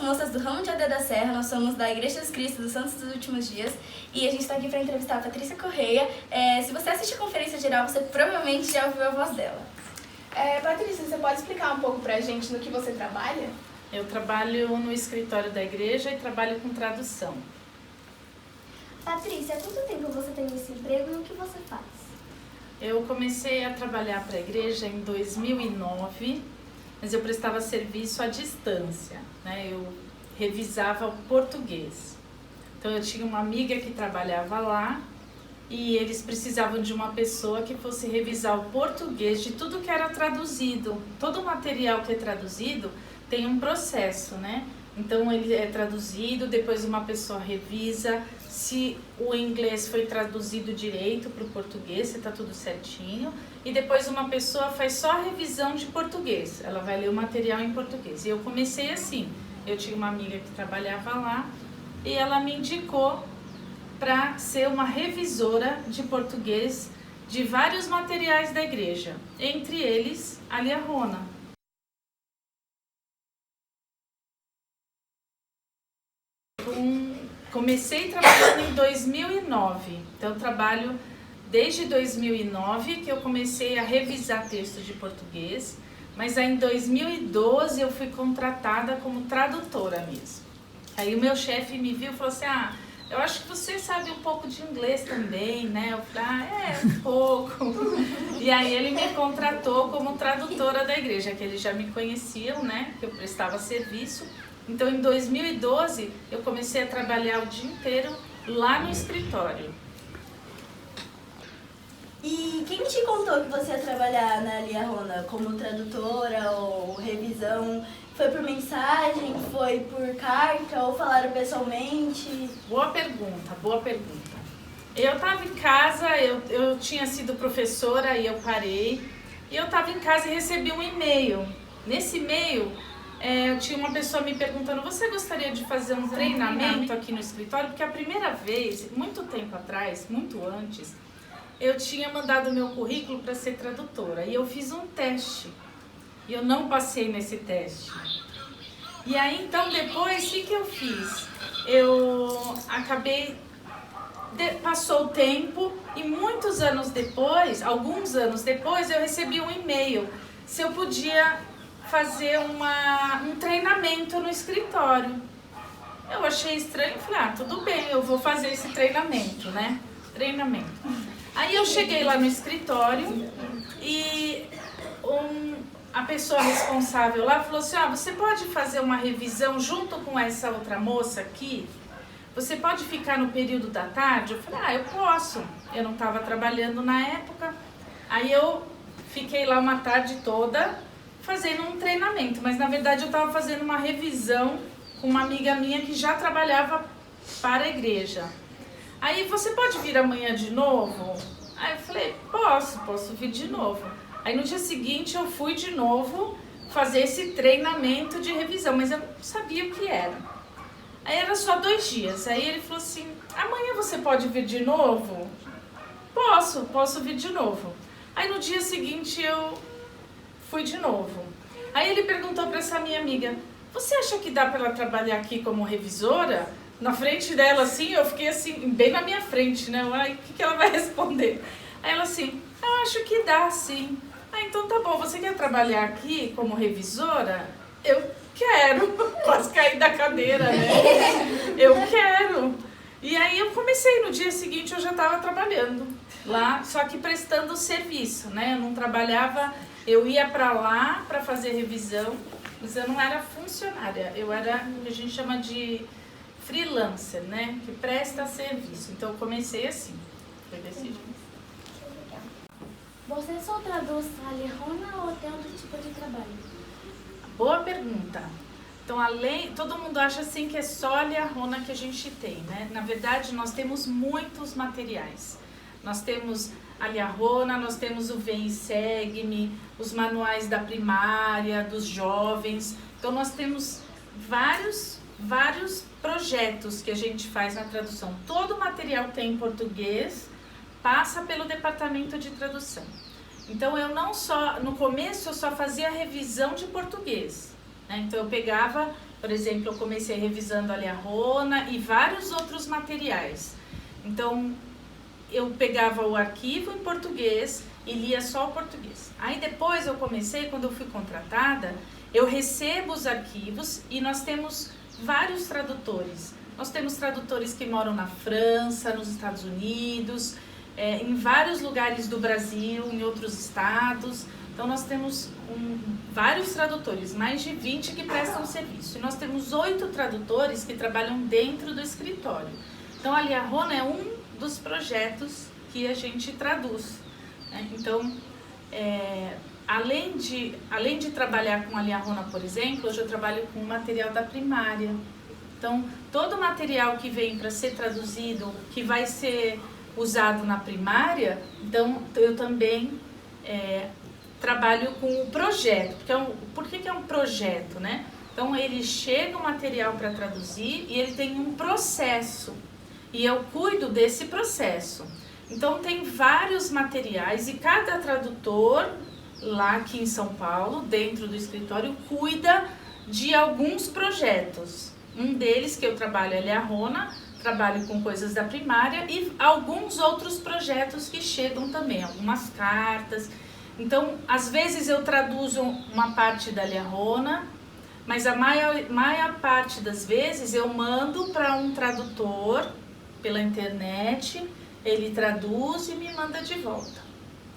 moças do Ramo de AD da Serra, nós somos da Igreja dos Cristo dos Santos dos Últimos Dias e a gente está aqui para entrevistar a Patrícia Correia. Se você assiste a conferência geral, você provavelmente já ouviu a voz dela. Patrícia, você pode explicar um pouco pra gente no que você trabalha? Eu trabalho no escritório da igreja e trabalho com tradução. Patrícia, há quanto tempo você tem esse emprego e o que você faz? Eu comecei a trabalhar para a igreja em 2009, mas eu prestava serviço à distância, né? Eu revisava o português. Então eu tinha uma amiga que trabalhava lá e eles precisavam de uma pessoa que fosse revisar o português de tudo que era traduzido. Todo o material que é traduzido tem um processo, né? Então ele é traduzido, depois uma pessoa revisa se o inglês foi traduzido direito para o português, se está tudo certinho, e depois uma pessoa faz só a revisão de português, ela vai ler o material em português. E eu comecei assim, eu tinha uma amiga que trabalhava lá e ela me indicou para ser uma revisora de português de vários materiais da igreja, entre eles a Liahona. Comecei trabalhando em 2009, então eu trabalho desde 2009 que eu comecei a revisar textos de português, mas aí em 2012 eu fui contratada como tradutora mesmo. Aí o meu chefe me viu e falou assim, eu acho que você sabe um pouco de inglês também, né? Eu falei, um pouco. E aí ele me contratou como tradutora da igreja, que eles já me conheciam, né? Que eu prestava serviço. Então, em 2012, eu comecei a trabalhar o dia inteiro lá no escritório. E quem te contou que você ia trabalhar na Liahona como tradutora ou revisão? Foi por mensagem, foi por carta ou falaram pessoalmente? Boa pergunta, boa pergunta. Eu estava em casa, eu tinha sido professora e eu parei. E eu estava em casa e recebi um e-mail. Nesse e-mail, eu tinha uma pessoa me perguntando, você gostaria de fazer um treinamento aqui no escritório? Porque a primeira vez, muito tempo atrás, muito antes, eu tinha mandado o meu currículo para ser tradutora. E eu fiz um teste. E eu não passei nesse teste. E aí, então, depois, o que eu fiz? Eu acabei... Passou o tempo e muitos anos depois, alguns anos depois, eu recebi um e-mail se eu podia fazer um treinamento no escritório. Eu achei estranho e falei, tudo bem, eu vou fazer esse treinamento, né? Treinamento. Aí eu cheguei lá no escritório e a pessoa responsável lá falou assim, você pode fazer uma revisão junto com essa outra moça aqui? Você pode ficar no período da tarde? Eu falei, eu posso. Eu não estava trabalhando na época. Aí eu fiquei lá uma tarde toda fazendo um treinamento, mas na verdade eu estava fazendo uma revisão com uma amiga minha que já trabalhava para a igreja. Aí, você pode vir amanhã de novo? Aí eu falei, posso vir de novo. Aí no dia seguinte eu fui de novo fazer esse treinamento de revisão, mas eu não sabia o que era. Aí era só 2 dias, aí ele falou assim, amanhã você pode vir de novo? Posso vir de novo. Aí no dia seguinte eu fui de novo. Aí ele perguntou para essa minha amiga, você acha que dá para ela trabalhar aqui como revisora? Na frente dela, assim, eu fiquei assim, bem na minha frente, né? Aí, o que ela vai responder? Aí ela assim, eu acho que dá, sim. Então tá bom, você quer trabalhar aqui como revisora? Eu quero. Quase cair da cadeira, né? Eu quero. E aí eu comecei, no dia seguinte eu já estava trabalhando lá, só que prestando serviço, né? Eu não trabalhava, eu ia para lá para fazer revisão, mas eu não era funcionária, eu era, a gente chama de freelancer, né? Que presta serviço. Então eu comecei assim, foi desse jeito. Você só traduz a Liahona ou tem outro tipo de trabalho? Boa pergunta. Então, todo mundo acha assim que é só a Liahona que a gente tem, né? Na verdade, nós temos muitos materiais. Nós temos a Liahona, nós temos o Vem e Segue-me, os manuais da primária, dos jovens. Então, nós temos vários projetos que a gente faz na tradução. Todo o material que tem em português passa pelo departamento de tradução. Então, no começo eu só fazia revisão de português, né? Então eu Por exemplo, eu comecei revisando a Liahona e vários outros materiais. Então, eu pegava o arquivo em português e lia só o português. Aí depois eu comecei, quando eu fui contratada, eu recebo os arquivos e nós temos vários tradutores. Nós temos tradutores que moram na França, nos Estados Unidos, em vários lugares do Brasil, em outros estados. Então nós temos vários tradutores, mais de 20 que prestam serviço. E nós temos 8 tradutores que trabalham dentro do escritório. Então a Liahona é um dos projetos que a gente traduz, né? Então, além de trabalhar com a Liahona, por exemplo, hoje eu trabalho com o material da primária. Então, todo o material que vem para ser traduzido, que vai ser usado na primária, então eu também trabalho com o projeto. Por que é um projeto, né? Então, ele chega o material para traduzir e ele tem um processo. E eu cuido desse processo. Então, tem vários materiais e cada tradutor, lá aqui em São Paulo, dentro do escritório, cuida de alguns projetos. Um deles que eu trabalho é a Liahona, trabalho com coisas da primária e alguns outros projetos que chegam também, algumas cartas. Então, às vezes eu traduzo uma parte da Liahona, mas a maior parte das vezes eu mando para um tradutor pela internet, ele traduz e me manda de volta,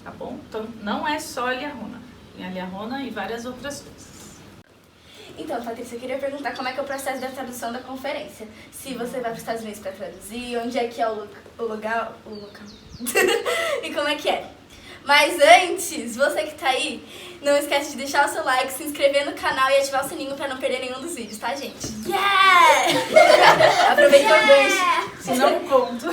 tá bom? Então, não é só a Liahona, tem a Liahona e várias outras coisas. Então, Patrícia, eu queria perguntar como é que é o processo da tradução da conferência. Se você vai para os Estados Unidos para traduzir, onde é que é o local e como é que é. Mas antes, você que tá aí, não esquece de deixar o seu like, se inscrever no canal e ativar o sininho para não perder nenhum dos vídeos, tá, gente? Yeah! Aproveita o gancho. Se não conto.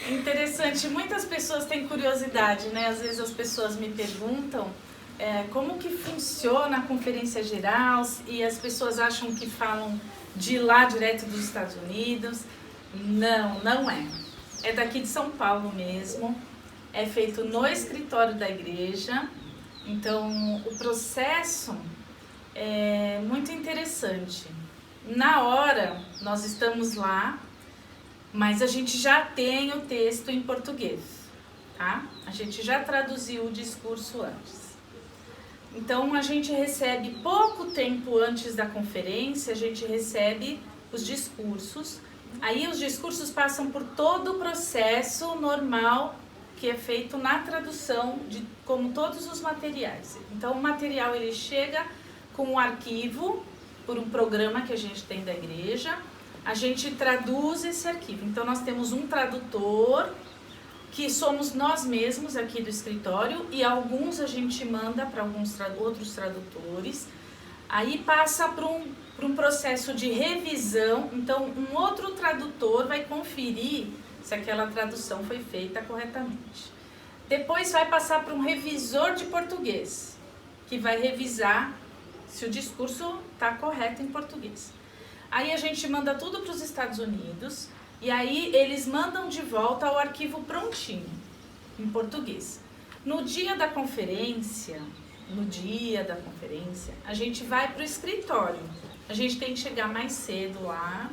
Interessante, muitas pessoas têm curiosidade, né? Às vezes as pessoas me perguntam como que funciona a conferência geral e as pessoas acham que falam de lá direto dos Estados Unidos. Não, não é. É daqui de São Paulo mesmo, é feito no escritório da igreja. Então o processo é muito interessante. Na hora nós estamos lá, mas a gente já tem o texto em português, tá? A gente já traduziu o discurso antes. Então a gente recebe pouco tempo antes da conferência, a gente recebe os discursos. Aí os discursos passam por todo o processo normal que é feito na tradução, como todos os materiais. Então o material ele chega com um arquivo, por um programa que a gente tem da igreja, a gente traduz esse arquivo. Então nós temos um tradutor, que somos nós mesmos aqui do escritório, e alguns a gente manda para alguns outros tradutores. Aí passa para um processo de revisão, então um outro tradutor vai conferir se aquela tradução foi feita corretamente. Depois vai passar para um revisor de português, que vai revisar se o discurso está correto em português. Aí a gente manda tudo para os Estados Unidos, e aí eles mandam de volta o arquivo prontinho, em português. No dia da conferência, a gente vai para o escritório. A gente tem que chegar mais cedo lá,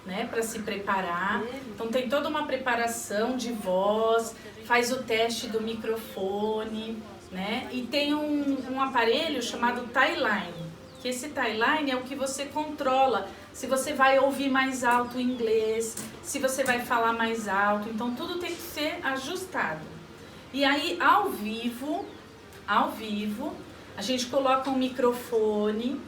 né, para se preparar. Então tem toda uma preparação de voz, faz o teste do microfone, né? E tem um aparelho chamado Tie-Line, que esse Tie-Line é o que você controla, se você vai ouvir mais alto o inglês, se você vai falar mais alto, então tudo tem que ser ajustado. E aí ao vivo, a gente coloca um microfone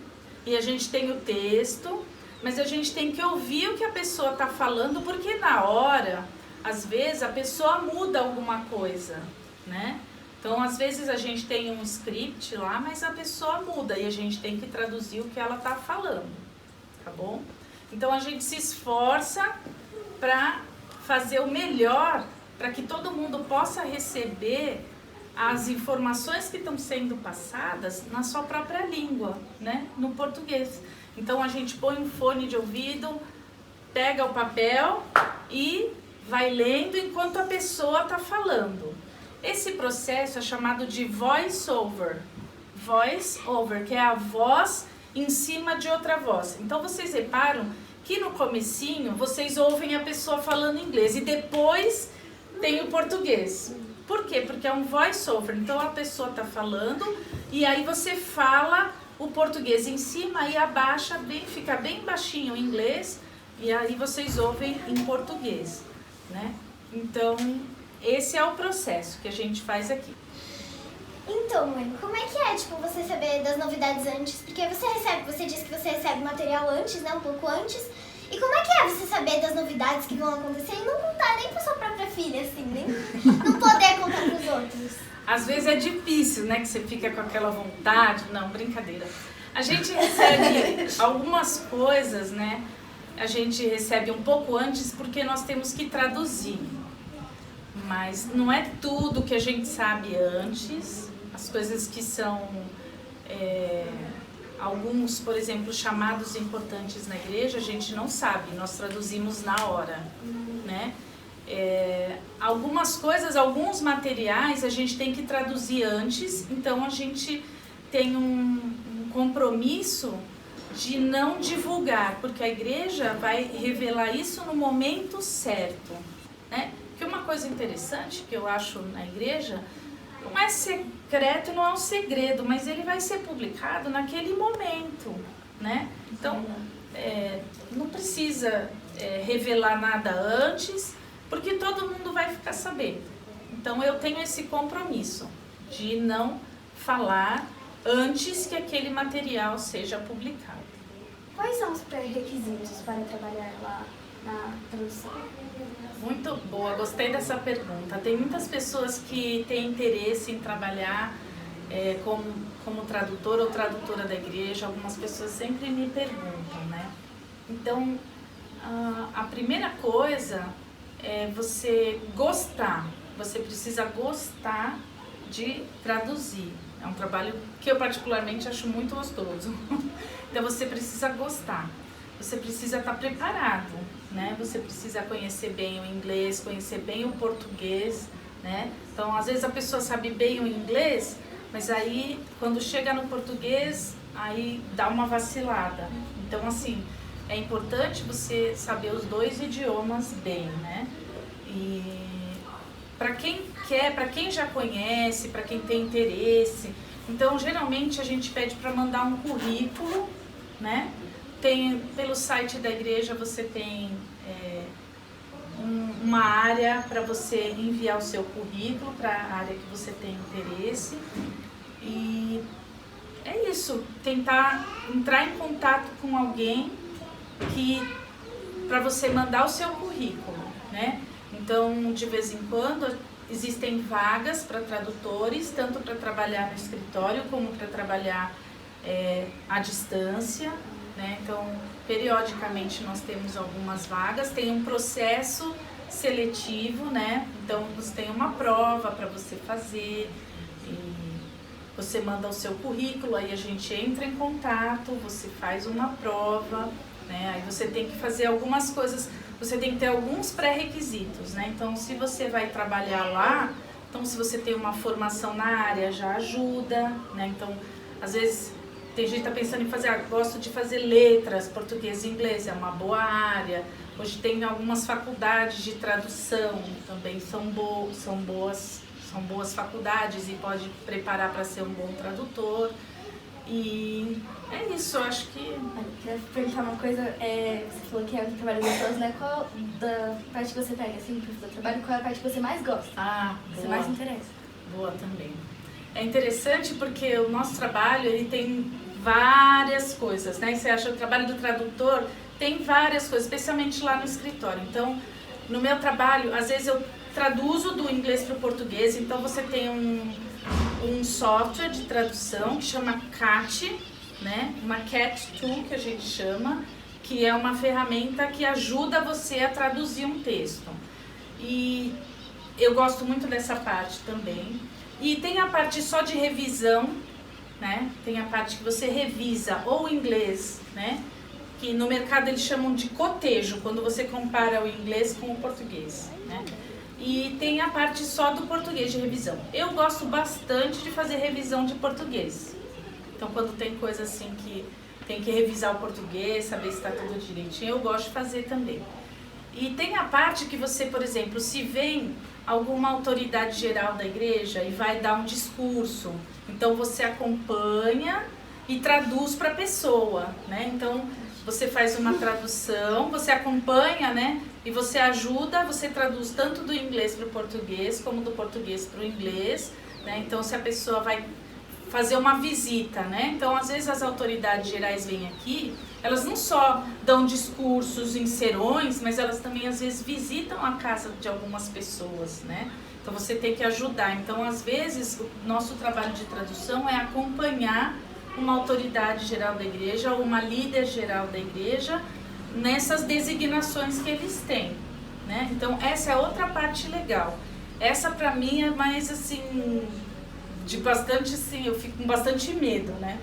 e a gente tem o texto, mas a gente tem que ouvir o que a pessoa está falando, porque na hora, às vezes, a pessoa muda alguma coisa, né? Então, às vezes a gente tem um script lá, mas a pessoa muda e a gente tem que traduzir o que ela está falando, tá bom? Então, a gente se esforça para fazer o melhor, para que todo mundo possa receber as informações que estão sendo passadas na sua própria língua, né? No português. Então a gente põe um fone de ouvido, pega o papel e vai lendo enquanto a pessoa está falando. Esse processo é chamado de voice-over. voice over, que é a voz em cima de outra voz. Então vocês reparam que no comecinho vocês ouvem a pessoa falando inglês e depois tem o português. Por quê? Porque é um voice over, então a pessoa está falando e aí você fala o português em cima e abaixa, fica bem baixinho o inglês e aí vocês ouvem em português, né? Então, esse é o processo que a gente faz aqui. Então, mãe, como é que é, tipo, você saber das novidades antes? Porque você disse que você recebe material antes, né, um pouco antes. E como é que é você saber das novidades que vão acontecer e não contar nem pra sua própria filha, assim, nem não poder contar pros outros? Às vezes é difícil, né, que você fica com aquela vontade. Não, brincadeira. A gente recebe algumas coisas, né, a gente recebe um pouco antes porque nós temos que traduzir. Mas não é tudo que a gente sabe antes. As coisas que são, alguns, por exemplo, chamados importantes na igreja, a gente não sabe, nós traduzimos na hora, né? Algumas coisas, alguns materiais a gente tem que traduzir antes, então a gente tem um compromisso de não divulgar, porque a igreja vai revelar isso no momento certo, né? Porque uma coisa interessante que eu acho na igreja, não é secreto, não é um segredo, mas ele vai ser publicado naquele momento, né? Então, não precisa revelar nada antes, porque todo mundo vai ficar sabendo. Então, eu tenho esse compromisso de não falar antes que aquele material seja publicado. Quais são os pré-requisitos para trabalhar lá na tradução? Muito boa, gostei dessa pergunta. Tem muitas pessoas que têm interesse em trabalhar como tradutor ou tradutora da igreja. Algumas pessoas sempre me perguntam, né? Então, a primeira coisa é você gostar. Você precisa gostar de traduzir. É um trabalho que eu particularmente acho muito gostoso. Então, você precisa gostar. Você precisa estar preparado, né? Você precisa conhecer bem o inglês, conhecer bem o português, né? Então, às vezes a pessoa sabe bem o inglês, mas aí, quando chega no português, aí dá uma vacilada. Então, assim, é importante você saber os dois idiomas bem, né? E para quem quer, para quem já conhece, para quem tem interesse, então, geralmente, a gente pede para mandar um currículo, né? Pelo site da igreja você tem uma área para você enviar o seu currículo para a área que você tem interesse. E é isso, tentar entrar em contato com alguém para você mandar o seu currículo, né? Então, de vez em quando, existem vagas para tradutores, tanto para trabalhar no escritório como para trabalhar à distância. Né? Então, periodicamente nós temos algumas vagas, tem um processo seletivo, né? Então você tem uma prova para você fazer, e você manda o seu currículo, aí a gente entra em contato, você faz uma prova, né? Aí você tem que fazer algumas coisas, você tem que ter alguns pré-requisitos, né? Então, se você vai trabalhar lá, então se você tem uma formação na área já ajuda, né? Então, às vezes tem gente que está pensando em fazer, gosto de fazer letras, português e inglês, é uma boa área. Hoje tem algumas faculdades de tradução, também são boas faculdades e pode preparar para ser um bom tradutor. E é isso, eu acho que... Eu queria perguntar uma coisa, você falou que é um trabalho gostoso, né? Qual da parte que você pega, assim, pro seu trabalho, qual é a parte que você mais gosta? Que você mais interessa? Boa também. É interessante porque o nosso trabalho, ele tem várias coisas, né? E você acha que o trabalho do tradutor tem várias coisas, especialmente lá no escritório. Então, no meu trabalho, às vezes eu traduzo do inglês para o português, então você tem um software de tradução que chama CAT, né? Uma CAT Tool que a gente chama, que é uma ferramenta que ajuda você a traduzir um texto. E eu gosto muito dessa parte também. E tem a parte só de revisão, né? Tem a parte que você revisa ou inglês, né? Que no mercado eles chamam de cotejo, quando você compara o inglês com o português, né? E tem a parte só do português de revisão. Eu gosto bastante de fazer revisão de português, Então, quando tem coisa assim que tem que revisar o português, saber se está tudo direitinho, eu gosto de fazer também. E tem a parte que você, por exemplo, se vem alguma autoridade geral da igreja e vai dar um discurso, então você acompanha e traduz para a pessoa, né? Então, você faz uma tradução, você acompanha, né? E você ajuda, você traduz tanto do inglês para o português, como do português para o inglês, né? Então, se a pessoa vai fazer uma visita, né? Então, às vezes as autoridades gerais vêm aqui, elas não só dão discursos em serões, mas elas também às vezes visitam a casa de algumas pessoas, né? Então você tem que ajudar. Então, às vezes, o nosso trabalho de tradução é acompanhar uma autoridade geral da igreja ou uma líder geral da igreja nessas designações que eles têm, né? Então, essa é outra parte legal. Essa, pra mim, é mais assim, de bastante, assim, eu fico com bastante medo, né?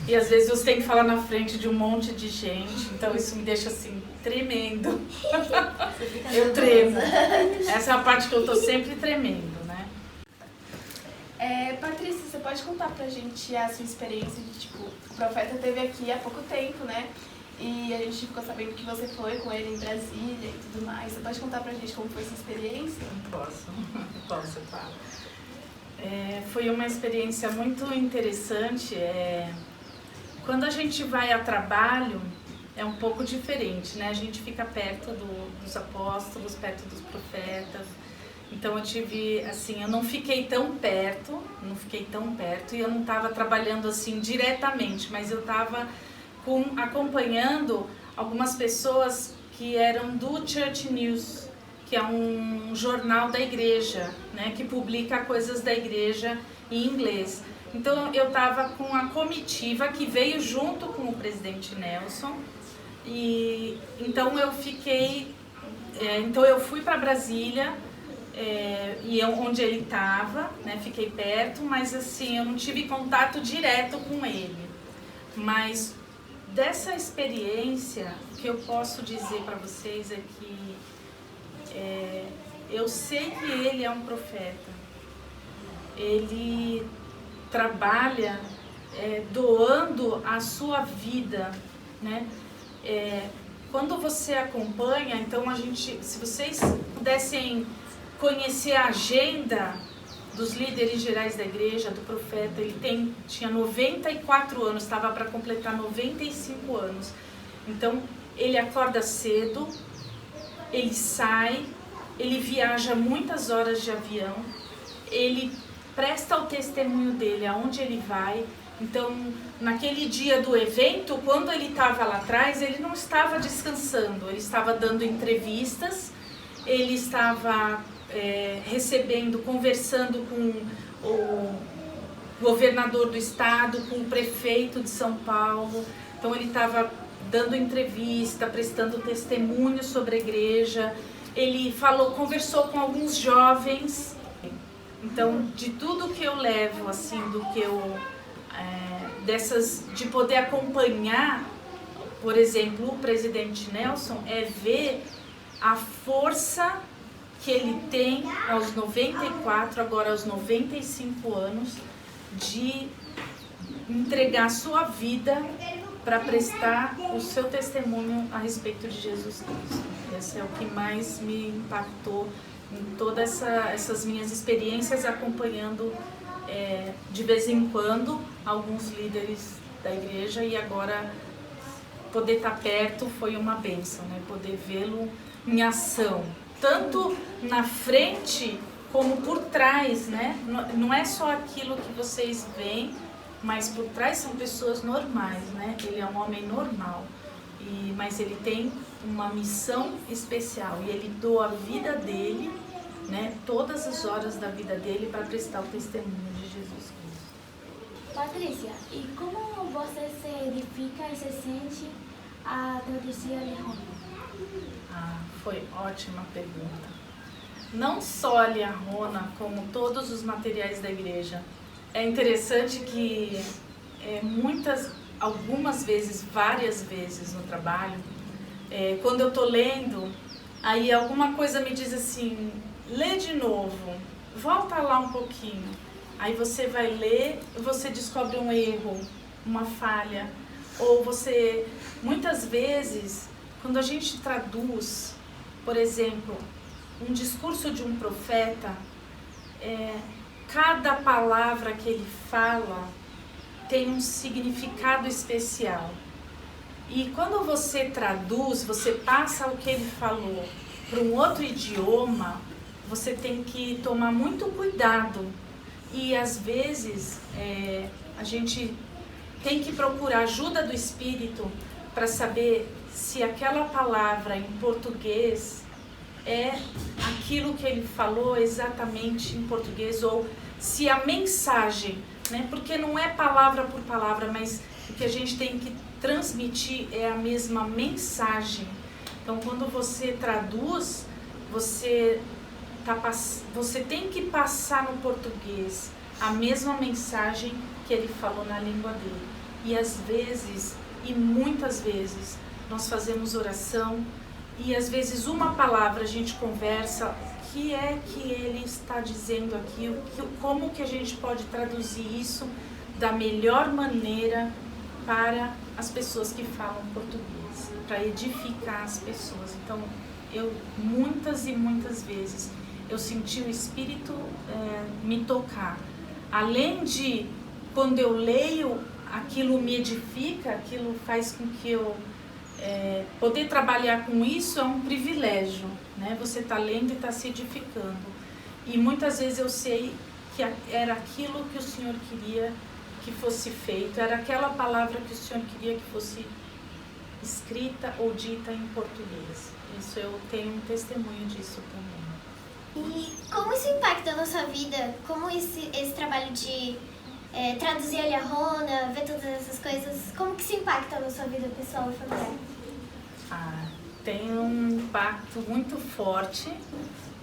E às vezes você tem que falar na frente de um monte de gente, então isso me deixa assim, tremendo. Eu tremo. Essa é a parte que eu tô sempre tremendo, né? Patrícia, você pode contar pra gente a sua experiência de, tipo, o Profeta esteve aqui há pouco tempo, né? E a gente ficou sabendo que você foi com ele em Brasília e tudo mais. Você pode contar pra gente como foi essa experiência? Posso, claro. Foi uma experiência muito interessante. Quando a gente vai a trabalho, é um pouco diferente, né? A gente fica perto dos apóstolos, perto dos profetas. Então eu tive, assim, eu não fiquei tão perto e eu não estava trabalhando assim diretamente, mas eu estava acompanhando algumas pessoas que eram do Church News, que é um jornal da igreja, né, que publica coisas da igreja em inglês. Então eu estava com a comitiva que veio junto com o presidente Nelson, e então eu fiquei, então eu fui para Brasília, onde ele estava, né, fiquei perto, mas assim, eu não tive contato direto com ele. Mas dessa experiência, o que eu posso dizer para vocês é que eu sei que ele é um profeta. Ele trabalha doando a sua vida, né? Quando você acompanha, então se vocês pudessem conhecer a agenda dos líderes gerais da igreja, do profeta, ele tinha 94 anos, estava para completar 95 anos. Então, ele acorda cedo, ele sai, ele viaja muitas horas de avião, ele presta o testemunho dele aonde ele vai. Então, naquele dia do evento, quando ele estava lá atrás, ele não estava descansando, ele estava dando entrevistas, ele estava conversando com o governador do estado, com o prefeito de São Paulo. Então ele estava dando entrevista, prestando testemunho sobre a igreja. Ele conversou com alguns jovens. Então, de tudo que eu levo, assim, de poder acompanhar, por exemplo, o presidente Nelson, ver a força que ele tem aos 94, agora aos 95 anos, de entregar a sua vida para prestar o seu testemunho a respeito de Jesus Cristo. Esse é o que mais me impactou em todas essas minhas experiências, acompanhando de vez em quando alguns líderes da igreja, e agora poder estar perto foi uma bênção, né? Poder vê-lo em ação, tanto na frente como por trás, né? Não é só aquilo que vocês veem, mas por trás são pessoas normais, né? Ele é um homem normal, mas ele tem uma missão especial e ele doa a vida dele, né? Todas as horas da vida dele para prestar o testemunho de Jesus Cristo. Patrícia, e como você se edifica e se sente a traduzir a Roma? Foi ótima pergunta. Não só a Liahona, como todos os materiais da igreja. É interessante que algumas vezes, várias vezes no trabalho, quando eu estou lendo, aí alguma coisa me diz assim, lê de novo, volta lá um pouquinho. Aí você vai ler, você descobre um erro, uma falha. Ou você, muitas vezes, quando a gente traduz, por exemplo, um discurso de um profeta, cada palavra que ele fala tem um significado especial. E quando você traduz, você passa o que ele falou para um outro idioma, você tem que tomar muito cuidado. E às vezes a gente tem que procurar ajuda do Espírito para saber se aquela palavra em português é aquilo que ele falou exatamente em português, ou se a mensagem, né, porque não é palavra por palavra, mas o que a gente tem que transmitir é a mesma mensagem. Então, quando você traduz, você tem que passar no português a mesma mensagem que ele falou na língua dele. E às vezes, e muitas vezes, nós fazemos oração e às vezes uma palavra a gente conversa, o que é que ele está dizendo aqui, como que a gente pode traduzir isso da melhor maneira para as pessoas que falam português, para edificar as pessoas. Então, eu muitas e muitas vezes eu senti o Espírito me tocar. Além de, quando eu leio, aquilo me edifica, aquilo faz com que eu poder trabalhar com isso é um privilégio, né? Você está lendo e está se edificando. E muitas vezes eu sei que era aquilo que o Senhor queria que fosse feito, era aquela palavra que o Senhor queria que fosse escrita ou dita em português. Isso eu tenho um testemunho disso também. E como isso impacta na sua vida? Como esse trabalho de traduzir a Liahona, ver todas essas coisas, como que isso impacta na sua vida pessoal e familiar? Tem um impacto muito forte,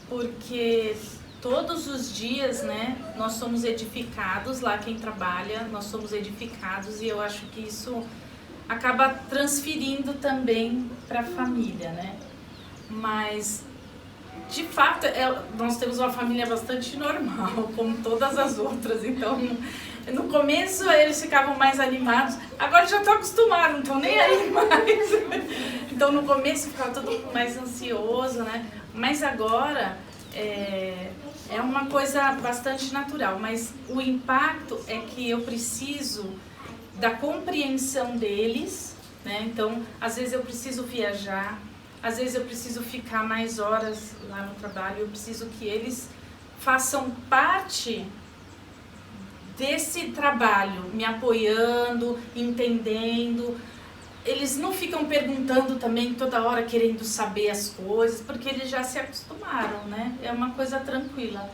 porque todos os dias, né, nós somos edificados, lá quem trabalha, nós somos edificados, e eu acho que isso acaba transferindo também para a família, né? Mas, de fato, nós temos uma família bastante normal, como todas as outras, então no começo eles ficavam mais animados, agora já estão acostumados, não estão nem aí mais. Então no começo ficava todo mundo mais ansioso, né? Mas agora é uma coisa bastante natural, mas o impacto é que eu preciso da compreensão deles, né? Então, às vezes eu preciso viajar, às vezes eu preciso ficar mais horas lá no trabalho, eu preciso que eles façam parte desse trabalho, me apoiando, entendendo. Eles não ficam perguntando também toda hora, querendo saber as coisas, porque eles já se acostumaram, né? É uma coisa tranquila.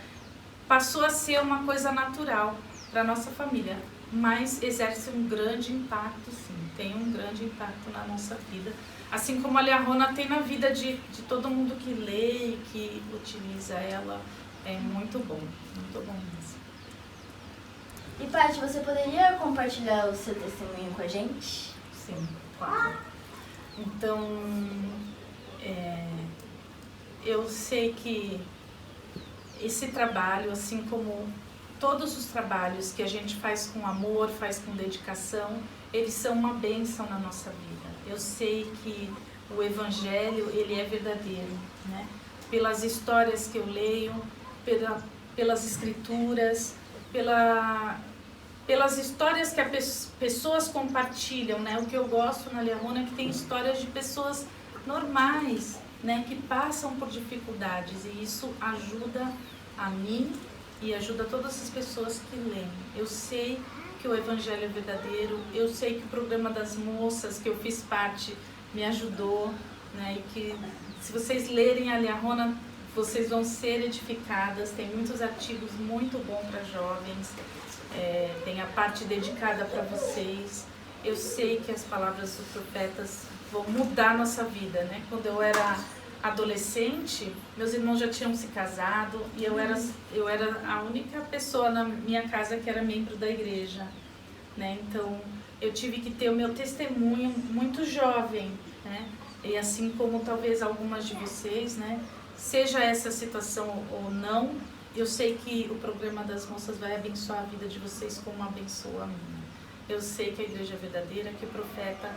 Passou a ser uma coisa natural para a nossa família, mas exerce um grande impacto, sim. Tem um grande impacto na nossa vida. Assim como a Liahona tem na vida de todo mundo que lê e que utiliza ela. É muito bom mesmo. E Paty, você poderia compartilhar o seu testemunho com a gente? Sim, claro. Então, eu sei que esse trabalho, assim como todos os trabalhos que a gente faz com amor, faz com dedicação, eles são uma bênção na nossa vida. Eu sei que o Evangelho, ele é verdadeiro, né? Pelas histórias que eu leio, pelas escrituras, pelas histórias que as pessoas compartilham, né? O que eu gosto na Liahona é que tem histórias de pessoas normais, né? Que passam por dificuldades, e isso ajuda a mim e ajuda todas as pessoas que leem. Eu sei que o Evangelho é verdadeiro, eu sei que o programa das moças, que eu fiz parte, me ajudou, né? E que se vocês lerem a Liahona, vocês vão ser edificadas. Tem muitos artigos muito bons para jovens, tem a parte dedicada para vocês. Eu sei que as palavras dos profetas vão mudar a nossa vida, né? Quando eu era adolescente, meus irmãos já tinham se casado e eu era a única pessoa na minha casa que era membro da igreja, né? Então eu tive que ter o meu testemunho muito jovem, né? E assim como talvez algumas de vocês, né? Seja essa situação ou não, eu sei que o programa das moças vai abençoar a vida de vocês como abençoa a minha. eu sei que a igreja é verdadeira, que o profeta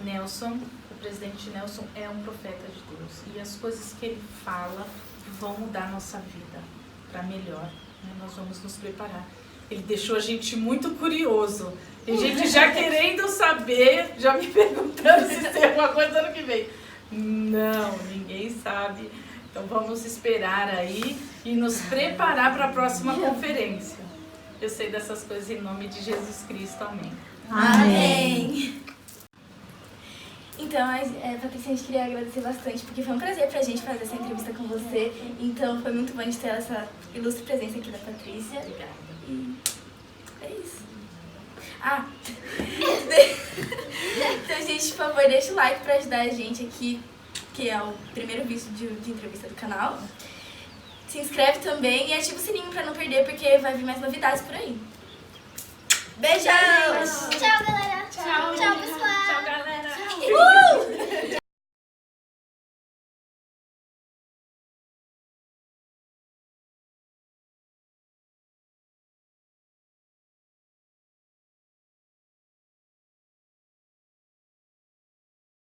Nelson, o presidente Nelson, é um profeta de Deus. E as coisas que ele fala vão mudar a nossa vida para melhor, né? Nós vamos nos preparar. Ele deixou a gente muito curioso. Tem gente já querendo saber, já me perguntando se tem alguma coisa ano que vem. Não, ninguém sabe. Então vamos esperar aí e nos preparar para a próxima conferência. Eu sei dessas coisas em nome de Jesus Cristo. Amém. Amém. Então, Patrícia, a gente queria agradecer bastante, porque foi um prazer pra gente fazer essa entrevista com você. Então, foi muito bom de ter essa ilustre presença aqui da Patrícia. Obrigada. E é isso. Então, gente, por favor, deixa o like pra ajudar a gente aqui, que é o primeiro vídeo de entrevista do canal. Se inscreve também e ativa o sininho pra não perder, porque vai vir mais novidades por aí. Beijos! Tchau, galera!